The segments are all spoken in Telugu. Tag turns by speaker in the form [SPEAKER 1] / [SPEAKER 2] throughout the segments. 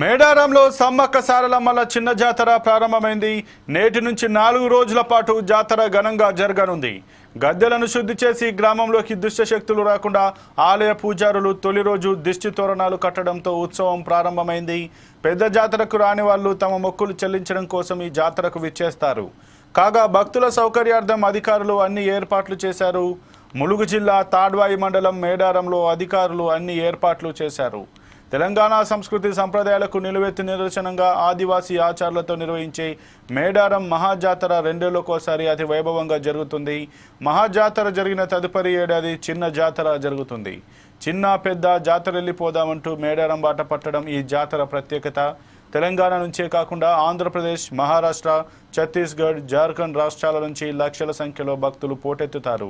[SPEAKER 1] మేడారంలో సమ్మక్క సారలమ్మల చిన్న జాతర ప్రారంభమైంది. నేటి నుంచి 4 రోజుల పాటు జాతర ఘనంగా జరగనుంది. గద్దెలను శుద్ధి చేసి గ్రామంలోకి దుష్ట శక్తులు రాకుండా ఆలయ పూజారులు తొలి రోజు దిష్టి తోరణాలు కట్టడంతో ఉత్సవం ప్రారంభమైంది. పెద్ద జాతరకు రాని వాళ్ళు తమ మొక్కులు చెల్లించడం కోసం ఈ జాతరకు విచ్చేస్తారు. కాగా భక్తుల సౌకర్యార్థం అధికారులు అన్ని ఏర్పాట్లు చేశారు. ములుగు జిల్లా తాడ్వాయి మండలం మేడారంలో అధికారులు అన్ని ఏర్పాట్లు చేశారు. తెలంగాణ సంస్కృతి సంప్రదాయాలకు నిలువెత్తు నిదర్శనంగా ఆదివాసీ ఆచారాలతో నిర్వహించే మేడారం మహాజాతర 2 ఏళ్లకోసారి అతి వైభవంగా జరుగుతుంది. మహాజాతర జరిగిన తదుపరి ఏడాది చిన్న జాతర జరుగుతుంది. చిన్న పెద్ద జాతర వెళ్ళిపోదామంటూ మేడారం బాట పట్టడం ఈ జాతర ప్రత్యేకత. తెలంగాణ నుంచే కాకుండా ఆంధ్రప్రదేశ్, మహారాష్ట్ర, ఛత్తీస్గఢ్, జార్ఖండ్ రాష్ట్రాల నుంచి లక్షల సంఖ్యలో భక్తులు పోటెత్తుతారు.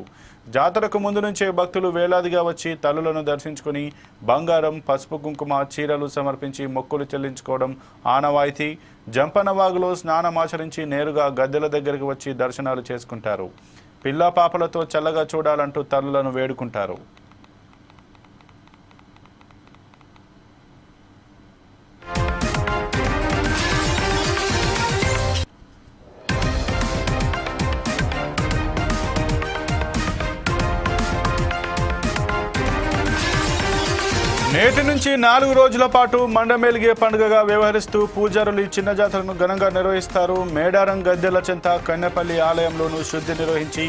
[SPEAKER 1] జాతరకు ముందు నుంచే భక్తులు వేలాదిగా వచ్చి తల్లులను దర్శించుకుని బంగారం, పసుపు, కుంకుమ, చీరలు సమర్పించి మొక్కులు చెల్లించుకోవడం ఆనవాయితీ. జంపనవాగులో స్నానమాచరించి నేరుగా గద్దెల దగ్గరికి వచ్చి దర్శనాలు చేసుకుంటారు. పిల్ల పాపలతో చల్లగా చూడాలంటూ తల్లులను వేడుకుంటారు. నేటి నుంచి 4 రోజుల పాటు మండమేలిగే పండుగగా వ్యవహరిస్తూ పూజారులు ఈ చిన్న జాతరను ఘనంగా నిర్వహిస్తారు. మేడారం గద్దెల చెంత కన్నెపల్లి ఆలయంలోనూ శుద్ధి నిర్వహించి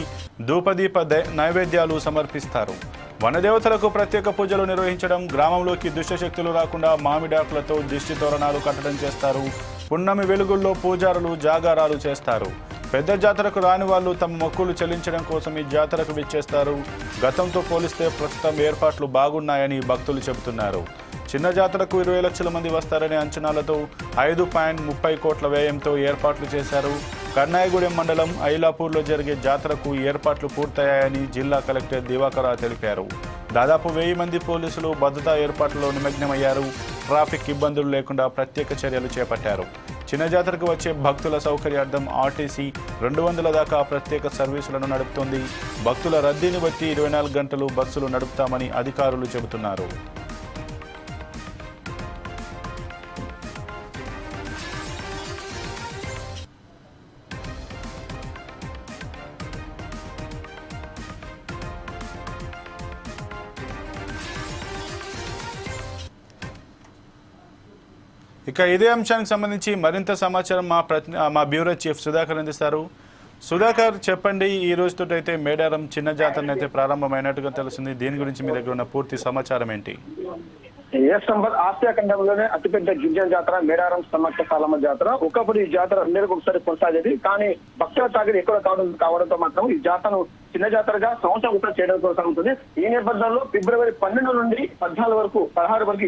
[SPEAKER 1] ధూపదీప నైవేద్యాలు సమర్పిస్తారు. వనదేవతలకు ప్రత్యేక పూజలు నిర్వహించడం, గ్రామంలోకి దుష్టశక్తులు రాకుండా మామిడాకులతో దిష్టి తోరణాలు కట్టడం చేస్తారు. పున్నమి వెలుగుల్లో పూజారులు జాగారాలు చేస్తారు. పెద్ద జాతరకు రాని వాళ్ళు తమ మొక్కులు చెల్లించడం కోసం ఈ జాతరకు విచ్చేస్తారు. గతంతో పోలిస్తే ప్రస్తుతం ఏర్పాట్లు బాగున్నాయని భక్తులు చెబుతున్నారు. చిన్న జాతరకు 20 లక్షల మంది వస్తారనే అంచనాలతో 5.30 కోట్ల వ్యయంతో ఏర్పాట్లు చేశారు. కన్నాయగూడెం మండలం ఐలాపూర్లో జరిగే జాతరకు ఏర్పాట్లు పూర్తయ్యాయని జిల్లా కలెక్టర్ దివాకర తెలిపారు. దాదాపు 1000 మంది పోలీసులు భద్రతా ఏర్పాట్లలో నిమగ్నమయ్యారు. ట్రాఫిక్ ఇబ్బందులు లేకుండా ప్రత్యేక చర్యలు చేపట్టారు. చిన్న జాతరకు వచ్చే భక్తుల సౌకర్యార్థం ఆర్టీసీ 200 దాకా ప్రత్యేక సర్వీసులను నడుపుతోంది. భక్తుల రద్దీని బట్టి 24 గంటలు బస్సులు నడుపుతామని అధికారులు చెబుతున్నారు. ఇక ఇదే అంశానికి సంబంధించి మరింత సమాచారం మా బ్యూరో చీఫ్ సుధాకర్ అందిస్తారు. సుధాకర్, చెప్పండి, ఈ రోజుతో అయితే మేడారం చిన్న జాతర అయితే ప్రారంభమైనట్టుగా తెలుస్తుంది. దీని గురించి మీ దగ్గర ఉన్న పూర్తి సమాచారం ఏంటి?
[SPEAKER 2] ఆసియా ఖండంలోనే అతిపెద్ద గిరిజన జాతర మేడారం సమ్మక్క సారలమ్మ జాతర. ఒకప్పుడు ఈ జాతర 2 నెలలకు ఒకసారి కొనసాగేది. కానీ భక్తుల తాకిడి ఎక్కువ కావడంతో మాత్రం ఈ జాతరను చిన్న జాతరగా సంవత్సరం ఒకటి చేయడం కొనసాగుతుంది. ఈ నేపథ్యంలో ఫిబ్రవరి 12 నుండి 16 వరకు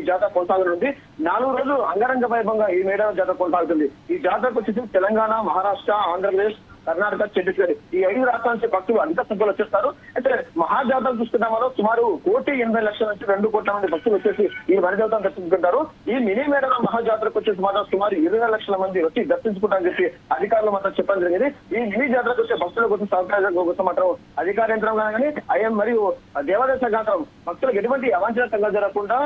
[SPEAKER 2] ఈ జాతర కొనసాగనుంది. 4 రోజులు అంగరంగ వైభవంగా ఈ మేడారం జాతర కొనసాగుతుంది. ఈ జాతరకు వచ్చేసి తెలంగాణ, మహారాష్ట్ర, ఆంధ్రప్రదేశ్, కర్ణాటక, ఛత్తీస్గఢ్ ఈ 5 రాష్ట్రాల నుంచి భక్తులు అధిక సంఖ్యలో వచ్చేస్తారు. అయితే మహాజాతర చూసుకున్నామో సుమారు 1,80,00,000 నుంచి 2 కోట్ల మంది భక్తులు వచ్చేసి ఈ వనదేవతను దర్శించుకుంటారు. ఈ మినీ మేడారం మహాజాతరకు వచ్చేసి మాత్రం సుమారు 20 లక్షల మంది వచ్చి దర్శించుకుంటారని చెప్పి అధికారులు మాత్రం చెప్పడం జరిగింది. ఈ మినీ జాతరకు వచ్చే భక్తుల కోసం సౌకర్యాల కోసం మాత్రం అధికార యంత్రాంగం కానీ ఐఎం మరియు దేవాదాయ శాఖ భక్తులకు ఎటువంటి అవాంఛన సంఘాలు జరగకుండా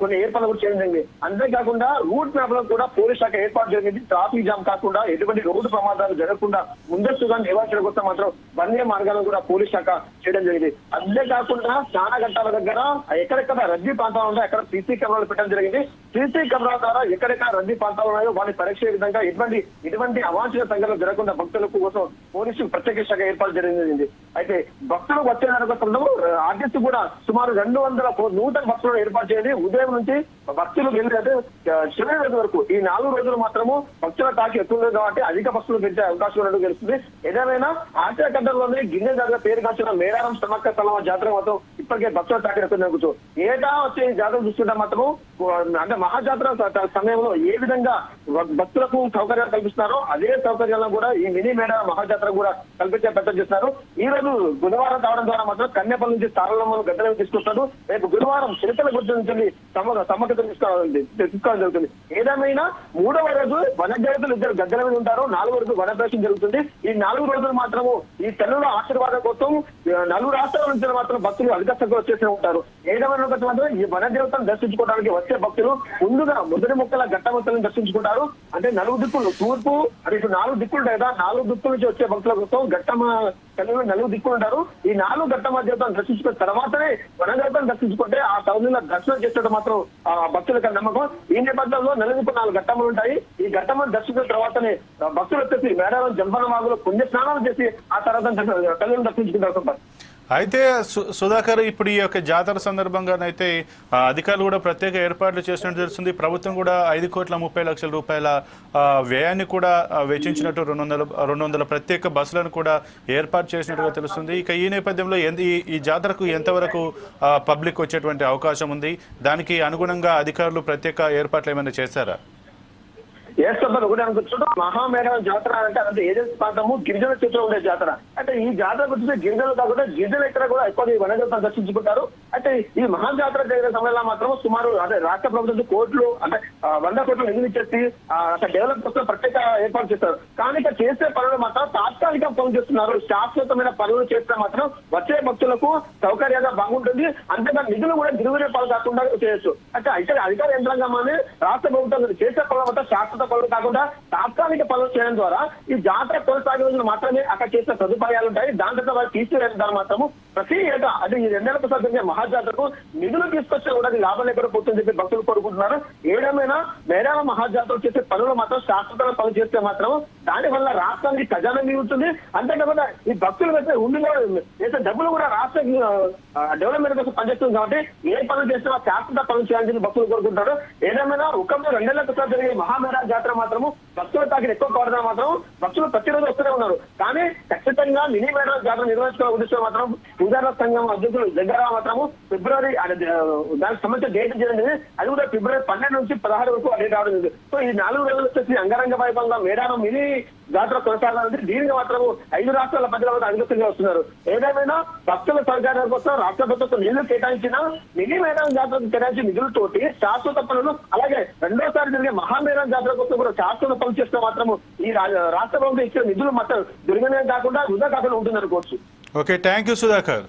[SPEAKER 2] కొన్ని ఏర్పాట్లు కూడా చేయడం జరిగింది. అంతేకాకుండా రూట్ మ్యాప్ లో కూడా పోలీస్ శాఖ ఏర్పాటు జరిగింది. ట్రాఫిక్ జామ్ కాకుండా ఎటువంటి రోడ్డు ప్రమాదాలు జరగకుండా ముందస్తుగా నివారణ కోసం మాత్రం వన్య మార్గాలను కూడా పోలీస్ శాఖ చేయడం జరిగింది. అంతేకాకుండా చాలా ఘట్టాల దగ్గర ఎక్కడెక్కడ రద్దీ ప్రాంతాలు ఉన్నాయో అక్కడ సీసీ కెమెరాలు పెట్టడం జరిగింది. సీసీ కెమెరాల ద్వారా ఎక్కడెక్కడ రద్దీ ప్రాంతాలు ఉన్నాయో వాటిని పరీక్ష విధంగా ఎటువంటి అవాంఛనీయ సంఘటనలు జరగకుండా భక్తులకు కోసం పోలీసులు ప్రత్యేక శాఖ ఏర్పాటు చేయడం జరిగింది. అయితే భక్తులకు వచ్చే సందర్భంలో ఆర్టీసీ కూడా సుమారు 200 నూతన బస్సులను ఏర్పాటు చేయాలి. ఉదయం నుంచి భక్తులు వెళ్ళి చివరి రోజు వరకు ఈ 4 రోజులు మాత్రము భక్తుల తాకి ఎక్కువ కాబట్టి అధిక బస్సులు పెంచే అవకాశం ఉన్నట్టు తెలుస్తుంది. ఏదేమైనా ఆసియా ఖండంలోనే గిన్నె జాతర పేరు కాల్చిన మేడారం సమ్మక్క సారలమ్మ జాతర మాత్రం ఇప్పటికే భక్తుల తాకి ఎక్కువ జరుగుతూ ఏటా వచ్చే జాతర చూస్తుంటే మాత్రము అంటే మహాజాతర సమయంలో ఏ విధంగా భక్తులకు సౌకర్యాలు కల్పిస్తున్నారో అదే సౌకర్యాలను కూడా ఈ మినీ మేడారం మహాజాతర కూడా కల్పించే ప్రయత్నం చేస్తున్నారు. ఈ రోజు బుధవారం కావడం ద్వారా మాత్రం కన్నెపల్లి నుంచి సారలమ్మను గద్దెలకు తీసుకొస్తారు. రేపు గురువారం చిరుతల గుర్తు నుంచి సమ్మక్కతో తీసుకోవడం జరుగుతుంది. ఏదేమైనా 3వ రోజు వనదేవతలు 2 గద్దెల మీద ఉంటారు. 4వ రోజు వనప్రవేశం జరుగుతుంది. ఈ 4 రోజులు మాత్రము ఈ తల్లుల ఆశీర్వాదం కోసం 4 రాష్ట్రాల నుంచి మాత్రం భక్తులు అధిక సంఖ్యలో వచ్చేసి ఉంటారు. ఏదేమైనా మాత్రం ఈ వనదేవతను దర్శించుకోవడానికి వచ్చే భక్తులు ముందుగా మొదటి మొక్కల ఘట్టమత్తలను దర్శించుకుంటారు. అంటే 4 దిక్కులు తూర్పు అంటే ఇటు 4 దిక్కులు ఉంటాయి కదా, 4 దిక్కుల నుంచి వచ్చే భక్తుల కోసం ఘట్టమ కలిగిన 4 దిక్కులు ఉంటారు. ఈ 4 ఘట్టమ దేవతలను దర్శించుకున్న తర్వాతనే వనదేవతను దర్శించుకుంటే ఆ తౌర్ణిలో దర్శనం చేసేటప్పుడు మాత్రం ఆ భక్తులకు నమ్మకం. ఈ నేపథ్యంలో 4 ఘట్టములు ఉంటాయి. ఈ ఘట్టములు దర్శించిన తర్వాతనే భక్తులు వచ్చేసి మేడారం జంపన వాగులో పుణ్య స్నానాలు చేసి ఆ తర్వాత కళ్యాణం దర్శించుకుంటారు.
[SPEAKER 1] అయితే సుధాకర్, ఇప్పుడు ఈ యొక్క జాతర సందర్భంగానైతే అధికారులు కూడా ప్రత్యేక ఏర్పాట్లు చేసినట్టు తెలుస్తుంది. ప్రభుత్వం కూడా 5,30,00,000 రూపాయల వ్యయాన్ని కూడా వెచ్చించినట్టు 200 ప్రత్యేక బస్సులను కూడా ఏర్పాటు చేసినట్టుగా తెలుస్తుంది. ఇక ఈ నేపథ్యంలో ఈ జాతరకు ఎంతవరకు పబ్లిక్ వచ్చేటువంటి అవకాశం ఉంది? దానికి అనుగుణంగా అధికారులు ప్రత్యేక ఏర్పాట్లు ఏమైనా చేశారా?
[SPEAKER 2] ఒకటి అనుకుంటున్నాం, మహామేడారం జాతర అంటే ఏజెన్సీ ప్రాంతము గిరిజన చుట్టూ ఉండే జాతర. అంటే ఈ జాతర గురించి గిరిజనులు కాకుండా గిరిజన ఎక్కడ కూడా ఎక్కువ వనదేవతను దర్శించుకుంటారు. అంటే ఈ మహా జాతర జరిగిన సమయంలో మాత్రం సుమారు అంటే రాష్ట్ర ప్రభుత్వం కోట్లు అంటే 100 కోట్లు నిధులు ఇచ్చేసి అక్కడ డెవలప్ కోసం ప్రత్యేక ఏర్పాటు చేస్తారు. కానీ ఇక్కడ చేసే పనులు మాత్రం తాత్కాలిక పనులు చేస్తున్నారు. శాశ్వతమైన పనులు చేస్తే మాత్రం వచ్చే భక్తులకు సౌకర్యంగా బాగుంటుంది. అంతేగా నిధులు కూడా గిరిజన పాలు కాకుండా చేయొచ్చు. అంటే ఇక్కడ అధికార యంత్రాంగం రాష్ట్ర ప్రభుత్వం చేసే పనులు మాత్రం శాశ్వత పనులు కాకుండా తాత్కాలిక పనులు చేయడం ద్వారా ఈ జాతర కొనసాగే రోజులు మాత్రమే అక్కడ చేసే సదుపాయాలు ఉంటాయి. దాని తర్వాత వాళ్ళు తీసుకునే ద్వారా మాత్రము ప్రతి ఏటా అంటే ఈ 2 ఏళ్లకు జరిగే మహాజాతరకు నిధులు తీసుకొచ్చే కూడా లాభం లేకుండా పోతుందని చెప్పి భక్తులు కోరుకుంటున్నారు. ఏదేమైనా మేడారం మహాజాతర చేసే పనులు మాత్రం శాశ్వతంగా పనులు చేస్తే మాత్రం దాని వల్ల రాష్ట్రానికి ఖజానా మిగులుతుంది. అంతేకాకుండా ఈ భక్తులు వేసే ఉండిలో వేసే డబ్బులు కూడా రాష్ట్ర డెవలప్మెంట్ కోసం పనిచేస్తుంది. కాబట్టి ఏ పనులు చేసినా శాశ్వత పనులు చేయాలని భక్తులు కోరుకుంటారు. ఏదేమైనా ఒక 2 ఏళ్లకు జరిగే మహామేడా జాతర మాత్రము భక్తుల తాకిడి ఎక్కువ కావడం మాత్రం భక్తులు ప్రతిరోజు వస్తూనే ఉన్నారు. కానీ ఖచ్చితంగా మినీ మేడారం జాతర నిర్వహించుకునే ఉద్దేశం మాత్రం పూజార సంఘం అధ్యక్షులు దగ్గర మాత్రము ఫిబ్రవరి దానికి సంబంధించిన డేట్ జరిగింది. అది కూడా ఫిబ్రవరి 12 నుంచి 16 వరకు డేట్ రావడం జరిగింది. సో ఈ 4 రోజులు వచ్చేసి అంగరంగ వైభవంగా మేడారం మినీ జాతర కొనసాగాలంటే దీనికి మాత్రం 5 రాష్ట్రాల ప్రజల వద్ద అనుమతిగా వస్తున్నారు. ఏదేమైనా భక్తుల సౌకర్యాల కోసం రాష్ట్ర ప్రభుత్వం నిధులు కేటాయించిన మినీ మేడారం జాతరకు కేటాయించిన నిధులతోటి శాశ్వత పనులు అలాగే రెండోసారి జరిగే మహామేడారం జాతర కోసం కూడా శాశ్వత పనులు చేస్తే మాత్రము ఈ రాష్ట్ర ప్రభుత్వం ఇచ్చిన నిధులు మొత్తం దుర్వినియోగం కాకుండా వృధా కాకుండా ఉంటుంది అనుకోవచ్చు.
[SPEAKER 1] Okay, thank you Sudhakar.